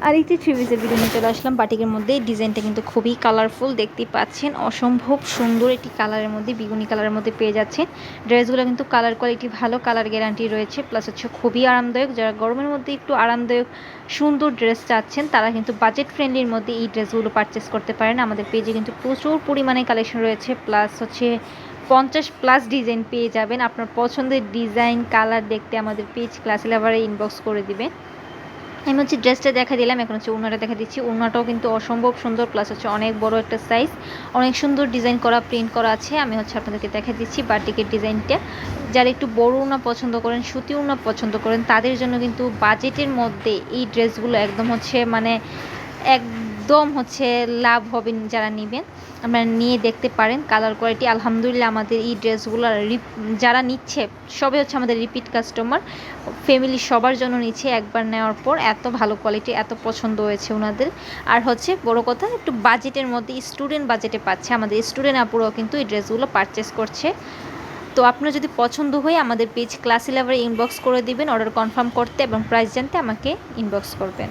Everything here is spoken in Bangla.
আর এই যে থ্রি পিসের ভিডিও নিয়ে চলে আসলাম বাটিকের মধ্যে। ডিজাইনটা কিন্তু খুবই কালারফুল, দেখতেই পাচ্ছেন অসম্ভব সুন্দর একটি কালারের মধ্যে, বেগুনি কালারের মধ্যে পেয়ে যাচ্ছেন। ড্রেসগুলো কিন্তু কালার কোয়ালিটি ভালো, কালার গ্যারান্টি রয়েছে, প্লাস হচ্ছে খুবই আরামদায়ক। যারা গরমের মধ্যে একটু আরামদায়ক সুন্দর ড্রেস চাচ্ছেন তারা কিন্তু বাজেট ফ্রেন্ডলির মধ্যে এই ড্রেসগুলো পারচেস করতে পারেন। আমাদের পেজে কিন্তু প্রচুর পরিমাণে কালেকশন রয়েছে, প্লাস হচ্ছে 50+ ডিজাইন পেয়ে যাবেন। আপনার পছন্দের ডিজাইন কালার দেখতে আমাদের পেজ ক্লাসি লাভারে ইনবক্স করে দিবেন। আমি হচ্ছে ড্রেসটা দেখা দিলাম, এখন হচ্ছে ওড়নাটা দেখা দিচ্ছি। ওড়নাটাও কিন্তু অসম্ভব সুন্দর, প্লাস হচ্ছে অনেক বড় একটা সাইজ, অনেক সুন্দর ডিজাইন করা, প্রিন্ট করা আছে। আমি হচ্ছে আপনাদেরকে দেখা দিচ্ছি বাটিকের ডিজাইনটা। যারা একটু বড় ওড়না পছন্দ করেন, সুতি ওড়না পছন্দ করেন, তাদের জন্য কিন্তু বাজেটের মধ্যে এই ড্রেসগুলো একদম হচ্ছে মানে একদম হচ্ছে লাভ হবেন যারা নেবেন। আপনারা নিয়ে দেখতে পারেন, কালার কোয়ালিটি আলহামদুলিল্লাহ। আমাদের এই ড্রেসগুলো যারা নিচ্ছে সবাই হচ্ছে আমাদের রিপিট কাস্টমার, ফ্যামিলি সবার জন্য নিচ্ছে। একবার নেওয়ার পর এত ভালো কোয়ালিটি, এত পছন্দ হয়েছে ওনাদের। আর হচ্ছে বড় কথা, একটু বাজেটের মধ্যে স্টুডেন্ট বাজেটে পাচ্ছে, আমাদের স্টুডেন্ট আপুরাও কিন্তু এই ড্রেসগুলো পারচেস করছে। তো আপনার যদি পছন্দ হয় আমাদের পেজ ক্লাসি লাভারে ইনবক্স করে দিবেন অর্ডার কনফার্ম করতে, এবং প্রাইস জানতে আমাকে ইনবক্স করবেন।